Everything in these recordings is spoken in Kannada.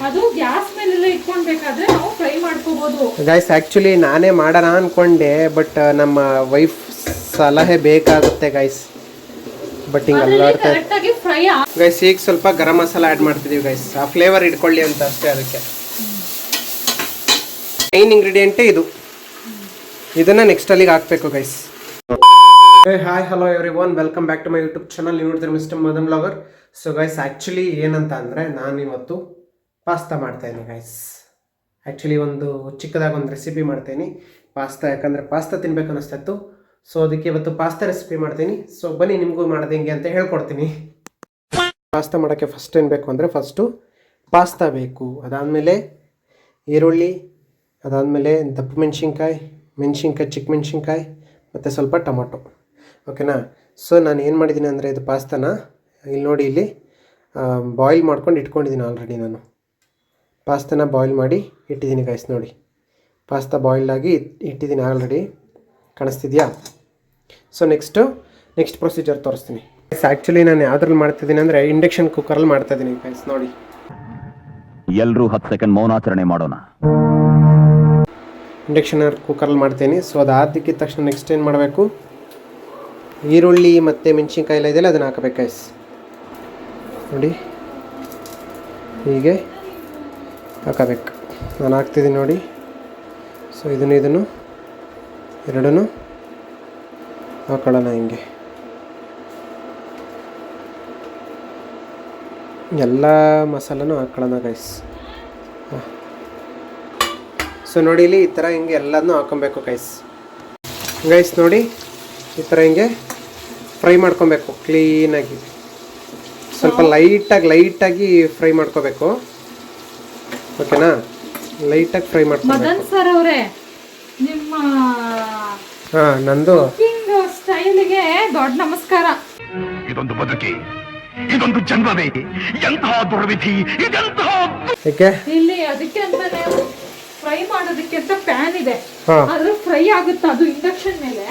ಅದು ಗ್ಯಾಸ್ ಮೇಲೆಲ್ಲ ಇಟ್ಕೊಂಡ್ಬೇಕಾದ್ರೆ ನಾವು ಫ್ರೈ ಮಾಡ್ಕೋಬಹುದು. ಗೈಸ್ ಆಕ್ಚುಲಿ ನಾನೇ ಮಾಡೋಣ ಅನ್ಕೊಂಡೆ, ಬಟ್ ನಮ್ಮ ವೈಫ್ ಸಲಹೆ ಬೇಕಾಗುತ್ತೆ ಗೈಸ್. ಬಟ್ ಕರೆಕ್ಟಾಗಿ ಫ್ರೈ ಗೈಸ್ ಈಗ ಸ್ವಲ್ಪ ಗರಂ ಮಸಾಲ ಆ್ಯಡ್ ಮಾಡ್ತಿದೀವಿ ಗೈಸ್, ಆ ಫ್ಲೇವರ್ ಇಟ್ಕೊಳ್ಳಿ ಅಂತ ಅಷ್ಟೇ. ಅದಕ್ಕೆ ಮೈನ್ ಇಂಗ್ರೀಡಿಯೆಂಟೇ ಇದು. ಇದನ್ನ ನೆಕ್ಸ್ಟ್ ಅಲ್ಲಿಗೆ ಹಾಕ್ಬೇಕು guys. Hi hello everyone, welcome back to my YouTube channel. ನೀವು ನೋಡ್ತೀರಿ mister Madan blogger. So guys actually ಏನಂತ ಅಂದರೆ ನಾನು ಇವತ್ತು ಪಾಸ್ತಾ ಮಾಡ್ತಾಯಿದ್ದೀನಿ ಗೈಸ್. ಆ್ಯಕ್ಚುಲಿ ಒಂದು ಚಿಕ್ಕದಾಗಿ ಒಂದು ರೆಸಿಪಿ ಮಾಡ್ತೀನಿ ಪಾಸ್ತಾ, ಯಾಕಂದರೆ ಪಾಸ್ತಾ ತಿನ್ಬೇಕು ಅನ್ನಿಸ್ತಾಯಿತ್ತು. ಸೊ ಅದಕ್ಕೆ ಇವತ್ತು ಪಾಸ್ತಾ ರೆಸಿಪಿ ಮಾಡ್ತೀನಿ. ಸೊ ಬನ್ನಿ ನಿಮಗೂ ಮಾಡೋದು ಹೆಂಗೆ ಅಂತ ಹೇಳ್ಕೊಡ್ತೀನಿ. ಪಾಸ್ತಾ ಮಾಡೋಕ್ಕೆ ಫಸ್ಟ್ ಏನು ಬೇಕು ಅಂದರೆ ಫಸ್ಟು ಪಾಸ್ತಾ ಬೇಕು, ಅದಾದಮೇಲೆ ಈರುಳ್ಳಿ, ಅದಾದಮೇಲೆ ದಪ್ಪ ಮೆಣಸಿನ್ಕಾಯಿ, ಚಿಕ್ಕ ಮೆಣಸಿನ್ಕಾಯಿ ಮತ್ತು ಸ್ವಲ್ಪ ಟೊಮೊಟೊ. ಓಕೆನಾ. ಸೊ ನಾನು ಏನು ಮಾಡಿದ್ದೀನಿ ಅಂದರೆ ಇದು ಪಾಸ್ತಾನ ಇಲ್ಲಿ ನೋಡಿ, ಇಲ್ಲಿ ಬಾಯ್ಲ್ ಮಾಡ್ಕೊಂಡು ಇಟ್ಕೊಂಡಿದ್ದೀನಿ ಆಲ್ರೆಡಿ. ನಾನು ಪಾಸ್ತಾನ ಬಾಯ್ಲ್ ಮಾಡಿ ಇಟ್ಟಿದ್ದೀನಿ ಗೈಸ್. ನೋಡಿ ಪಾಸ್ತಾ ಬಾಯ್ಲ್ ಆಗಿ ಇಟ್ಟಿದ್ದೀನಿ ಆಲ್ರೆಡಿ, ಕಾಣಿಸ್ತಿದೆಯಾ? ಸೊ ನೆಕ್ಸ್ಟ್ ಪ್ರೊಸೀಜರ್ ತೋರಿಸ್ತೀನಿ. ಆ್ಯಕ್ಚುಲಿ ನಾನು ಯಾವುದ್ರಲ್ಲಿ ಮಾಡ್ತಿದ್ದೀನಿ ಅಂದರೆ ಇಂಡಕ್ಷನ್ ಕುಕ್ಕರಲ್ಲಿ ಮಾಡ್ತಾಯಿದ್ದೀನಿ ಗೈಸ್. ನೋಡಿ ಎಲ್ಲರೂ 10 ಸೆಕೆಂಡ್ ಮೌನಾಚರಣೆ ಮಾಡೋಣ. ಇಂಡಕ್ಷನ್ ಕುಕ್ಕರಲ್ಲಿ ಮಾಡ್ತೀನಿ. ಸೊ ಅದಾದಕ್ಕಿಂತ ತಕ್ಷಣ ನೆಕ್ಸ್ಟ್ ಏನು ಮಾಡಬೇಕು, ಈರುಳ್ಳಿ ಮತ್ತು ಮೆಣಸಿನ್ಕಾಯಿ ಎಲ್ಲ ಇದೆಯಲ್ಲ ಅದನ್ನು ಹಾಕಬೇಕು ಗೈಸ್. ನೋಡಿ ಹೀಗೆ ಹಾಕಬೇಕು. ನಾನು ಹಾಕ್ತಿದ್ದೀನಿ ನೋಡಿ. ಸೊ ಇದನ್ನು ಎರಡೂ ಹಾಕೊಳ್ಳೋಣ ಹಿಂಗೆ. ಎಲ್ಲ ಮಸಾಲನೂ ಹಾಕೊಳ್ಳೋಣ ಗೈಸ್. ಸೊ ನೋಡಿ ಇಲ್ಲಿ ಈ ಥರ ಹಿಂಗೆ ಎಲ್ಲದನ್ನೂ ಹಾಕೊಬೇಕು ಗೈಸ್. ನೋಡಿ ಈ ಥರ ಹಿಂಗೆ ಫ್ರೈ ಮಾಡ್ಕೊಬೇಕು ಕ್ಲೀನಾಗಿ. ಸ್ವಲ್ಪ ಲೈಟಾಗಿ ಫ್ರೈ ಮಾಡ್ಕೋಬೇಕು. ಓಕೆನಾ, ಲೈಟಾಗಿ ಫ್ರೈ ಮಾಡ್ಕೊಬೇಕು. ಮದನ್ ಸರ್ ಅವರೇ, ನಿಮ್ಮ ನಂದು ಸ್ಟೈಲಿಗೆ ದೊಡ್ಡ ನಮಸ್ಕಾರ. ಇದೊಂದು ಬದುಕಿ, ಇದೊಂದು ಜನ್ಮವೇ, ಎಂತಹ ದುರ್ವಿಧಿ ಇದೆಂತಹ. ಇಲ್ಲಿ ಅದಕ್ಕೆ ಅಂತಾನೆ ಫ್ರೈ ಮಾಡೋದಕ್ಕೆ ಅಂತ ಪ್ಯಾನ್ ಇದೆ, ಆದ್ರೆ ಫ್ರೈ ಆಗುತ್ತೆ ಅದು ಇಂಡಕ್ಷನ್ ಮೇಲೆ.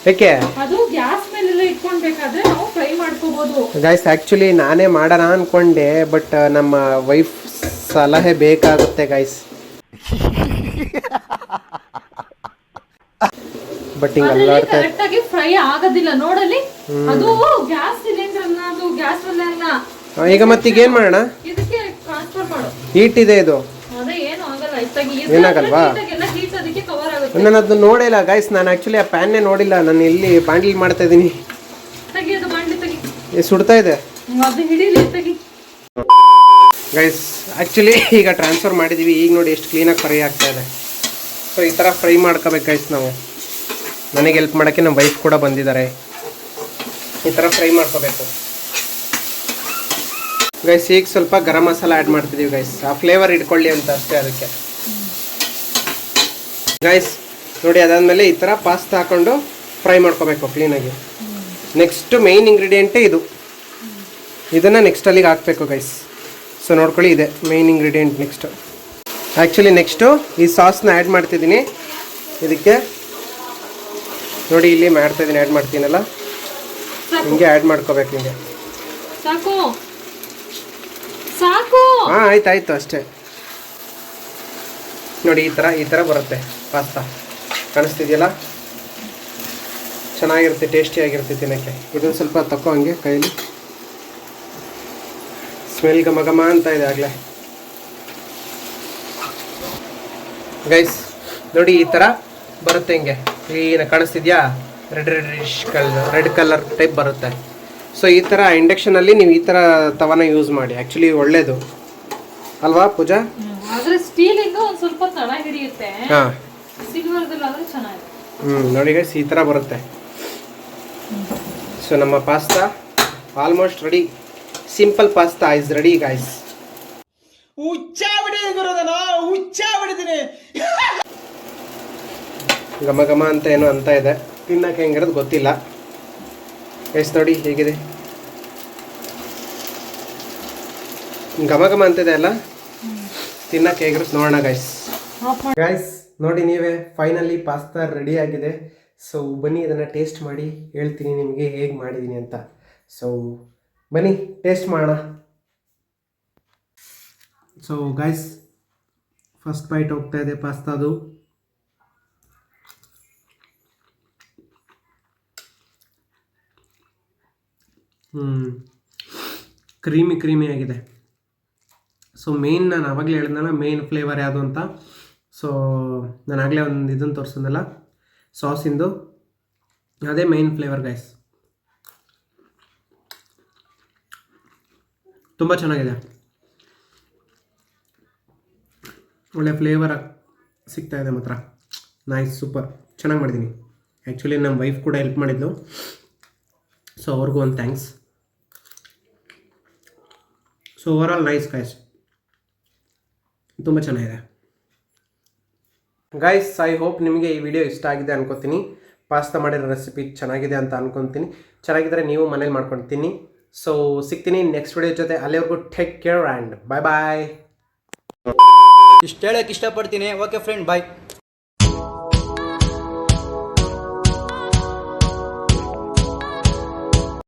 ಯಾಕೆ ಅದು ಗ್ಯಾಸ್ ಮೇಲೆಲ್ಲ ಇಟ್ಕೊಂಡ್ಬೇಕಾದ್ರೆ ನಾವು ಫ್ರೈ ಮಾಡ್ಕೋಬಹುದು ಗೈಸ್. ಆಕ್ಚುಲಿ ನಾನೇ ಮಾಡೋಣ ಅನ್ಕೊಂಡೆ, ಬಟ್ ನಮ್ಮ ವೈಫ್ ಸಲಹೆ ಬೇಕಾಗುತ್ತೆ ಗೈಸ್. ಬಟ್ ಕರೆಕ್ಟ್ ಆಗಿ ಫ್ರೈ ಆಗೋದಿಲ್ಲ ನೋಡಲಿ. ಅದು ಗ್ಯಾಸ್ ಸಿಲಿಂಡರ್ ಅನ್ನ, ಅದು ಗ್ಯಾಸ್ ಮೇಲೆ ಅಲ್ಲ. ಈಗ ಮತ್ತೀಗ ಏನ್ ಮಾಡೋಣ, ಇದಕ್ಕೆ ಟ್ರಾನ್ಸ್ಫರ್ ಮಾಡು. ಹೀಟ್ ಇದೆ ಇದು, ಅದೇ ಏನು ಆಗಲ್ಲ. ಏನಾಗಲ್ವಾ? ಹೀಟ್ ಅದಕ್ಕೆ ಕವರ್ ಆಗುತ್ತೆ. ನಾನು ಅದನ್ನ ನೋಡಿಲ್ಲ ಗೈಸ್. ನಾನು ಆಕ್ಚುಲಿ ಆ ಪ್ಯಾನ್ನೇ ನೋಡಿಲ್ಲ. ನಾನು ಇಲ್ಲಿ ಬಾಂಡ್ಲಿ ಮಾಡ್ತಾ ಇದ್ದೀನಿ. ತೆಗಿಯೋದು ಬಾಂಡ್ಲಿ ತೆಗಿ, ಸುಡ್ತಾ ಇದೆ ಅದು ಹಿಡಿಲಿ ತೆಗಿ ಗೈಸ್. ಆಕ್ಚುಲಿ ಈಗ ಟ್ರಾನ್ಸ್ಫರ್ ಮಾಡಿದೀವಿ. ಈಗ ನೋಡಿ ಎಷ್ಟು ಕ್ಲೀನಾಗಿ ಫ್ರೈ ಆಗ್ತಾ ಇದೆ. ಸೊ ಈ ಥರ ಫ್ರೈ ಮಾಡ್ಕೋಬೇಕು ಗೈಸ್ ನಾವು. ನನಗೆ ಹೆಲ್ಪ್ ಮಾಡೋಕ್ಕೆ ನಮ್ಮ ವೈಫ್ ಕೂಡ ಬಂದಿದ್ದಾರೆ. ಈ ಥರ ಫ್ರೈ ಮಾಡ್ಕೋಬೇಕು ಗೈಸ್. ಈಗ ಸ್ವಲ್ಪ ಗರಂ ಮಸಾಲ ಆ್ಯಡ್ ಮಾಡ್ತಿದ್ದೀವಿ ಗೈಸ್, ಆ ಫ್ಲೇವರ್ ಇಟ್ಕೊಳ್ಳಿ ಅಂತ ಅಷ್ಟೇ. ಅದಕ್ಕೆ ಗೈಸ್ ನೋಡಿ, ಅದಾದಮೇಲೆ ಈ ಥರ ಪಾಸ್ತಾ ಹಾಕ್ಕೊಂಡು ಫ್ರೈ ಮಾಡ್ಕೋಬೇಕು ಕ್ಲೀನಾಗಿ. ನೆಕ್ಸ್ಟ್ ಮೇಯ್ನ್ ಇಂಗ್ರೀಡಿಯೆಂಟೇ ಇದು. ಇದನ್ನು ನೆಕ್ಸ್ಟ್ ಅಲ್ಲಿಗೆ ಹಾಕಬೇಕು ಗೈಸ್. ಸೊ ನೋಡ್ಕೊಳ್ಳಿ, ಇದೆ ಮೇಯ್ನ್ ಇಂಗ್ರೀಡಿಯೆಂಟ್. ನೆಕ್ಸ್ಟು ಈ ಸಾಸ್ನ ಆ್ಯಡ್ ಮಾಡ್ತಿದ್ದೀನಿ ಇದಕ್ಕೆ. ನೋಡಿ ಇಲ್ಲಿ ಮಾಡ್ತಾಯಿದ್ದೀನಿ, ಆ್ಯಡ್ ಮಾಡ್ತೀನಲ್ಲ ಹಿಂಗೆ ಆ್ಯಡ್ ಮಾಡ್ಕೋಬೇಕು ಹಿಂಗೆ. ಹಾಂ ಆಯ್ತು ಅಷ್ಟೇ. ನೋಡಿ ಈ ಥರ ಬರುತ್ತೆ ಪಾಸ್ತಾ, ಕಾಣಿಸ್ತಿದೆಯಲ್ಲ? ಚೆನ್ನಾಗಿರುತ್ತೆ, ಟೇಸ್ಟಿಯಾಗಿರುತ್ತೆ ತಿನ್ನೋಕ್ಕೆ. ಇದನ್ನು ಸ್ವಲ್ಪ ತಕ್ಕೋ ಹಂಗೆ ಕೈಯಲ್ಲಿ. ಸ್ಮೆಲ್ ಘಮ ಅಂತ ಇದೆ ಆಗಲೇ ಗೈಸ್. ನೋಡಿ ಈ ಥರ ಬರುತ್ತೆ ಹಿಂಗೆ ಕ್ಲೀನಾಗಿ, ಕಾಣಿಸ್ತಿದ್ಯಾ? ರೆಡ್ ಕಲರ್ ಟೈಪ್ ಬರುತ್ತೆ. ಸೊ ಈ ಥರ ಇಂಡಕ್ಷನಲ್ಲಿ ನೀವು ಈ ಥರ ತವನ ಯೂಸ್ ಮಾಡಿ. ಆ್ಯಕ್ಚುಲಿ ಒಳ್ಳೇದು ಅಲ್ವಾ ಪೂಜಾ? ಆದರೆ ಸ್ಟೀಲಿಂದು ಒಂದು ಸ್ವಲ್ಪ ತಳ ಹಿಡಿಯುತ್ತೆ. ಹಾಂ, ಸಿಲ್ವರ್ದಲ್ಲಿ ಆದರೆ ಚೆನ್ನಾಗಿದೆ. ನೋಡಿ ಗೈಸ್ ಈ ಥರ ಬರುತ್ತೆ. ಸೊ ನಮ್ಮ pasta almost ready. Simple pasta is ready guys. ಘಮ ಅಂತ ಏನೋ ಅಂತ ಇದೆ, ತಿನ್ನಕ್ಕೆ ಹೆಂಗಿರೋದು ಗೊತ್ತಿಲ್ಲ ಗೈಸ್. ನೋಡಿ ಹೇಗಿದೆ, ಘಮ ಅಂತಿದೆ ಅಲ್ಲ, ತಿನ್ನಕ್ಕೆ ಹೇಗಿರುತ್ತೆ ನೋಡೋಣ ಗೈಸ್. ನೋಡಿ ನೀವೇ, ಫೈನಲಿ ಪಾಸ್ತಾ ರೆಡಿ ಆಗಿದೆ. ಸೊ ಬನ್ನಿ ಇದನ್ನು ಟೇಸ್ಟ್ ಮಾಡಿ ಹೇಳ್ತೀನಿ ನಿಮಗೆ ಹೇಗೆ ಮಾಡಿದ್ದೀನಿ ಅಂತ. ಸೊ ಬನ್ನಿ ಟೇಸ್ಟ್ ಮಾಡೋಣ. ಸೊ ಗೈಸ್ ಫಸ್ಟ್ ಬೈಟ್ ಹೋಗ್ತಾ ಇದೆ ಪಾಸ್ತಾದು. ಕ್ರೀಮಿ ಆಗಿದೆ. ಸೊ ಮೇನ್ ನಾನು ಆವಾಗಲೇ ಹೇಳಿದ್ನಲ್ಲ ಮೇನ್ ಫ್ಲೇವರ್ ಯಾವುದು ಅಂತ. ಸೊ ನಾನು ಆಗಲೇ ಒಂದು ಇದನ್ನು ತೋರಿಸಿದ್ನಲ್ಲ ಸಾಸಿಂದು, ಅದೇ ಮೇನ್ ಫ್ಲೇವರ್ ಗೈಸ್. ತುಂಬ ಚೆನ್ನಾಗಿದೆ, ಒಳ್ಳೆ ಫ್ಲೇವರ್ ಸಿಗ್ತಾ ಇದೆ ಮಾತ್ರ. ನೈಸ್, ಸೂಪರ್, ಚೆನ್ನಾಗಿ ಮಾಡಿದ್ದೀನಿ. ಆ್ಯಕ್ಚುಲಿ ನಮ್ಮ ವೈಫ್ ಕೂಡ ಹೆಲ್ಪ್ ಮಾಡಿದ್ಲು, ಸೊ ಅವ್ರಿಗೂ ಒಂದು thanks. So overall nice guys, ತುಂಬ ಚೆನ್ನಾಗಿದೆ ಗೈಸ್. ಐ ಹೋಪ್ ನಿಮಗೆ ಈ ವಿಡಿಯೋ ಇಷ್ಟ ಆಗಿದೆ ಅನ್ಕೋತೀನಿ. ಪಾಸ್ತಾ ಮಾಡಿರೋ ರೆಸಿಪಿ ಚೆನ್ನಾಗಿದೆ ಅಂತ ಅನ್ಕೊತೀನಿ. ಚೆನ್ನಾಗಿದ್ದರೆ ನೀವು ಮನೇಲಿ ಮಾಡ್ಕೊಳ್ತೀನಿ. ಸೊ ಸಿಗ್ತೀನಿ ನೆಕ್ಸ್ಟ್ ವಿಡಿಯೋ ಜೊತೆ. ಅಲ್ಲಿವರೆಗೂ ಟೇಕ್ ಕೇರ್ ಆ್ಯಂಡ್ ಬಾಯ್ ಬಾಯ್. ಇಷ್ಟು ಹೇಳಕ್ಕೆ ಇಷ್ಟಪಡ್ತೀನಿ. ಓಕೆ ಫ್ರೆಂಡ್, ಬಾಯ್.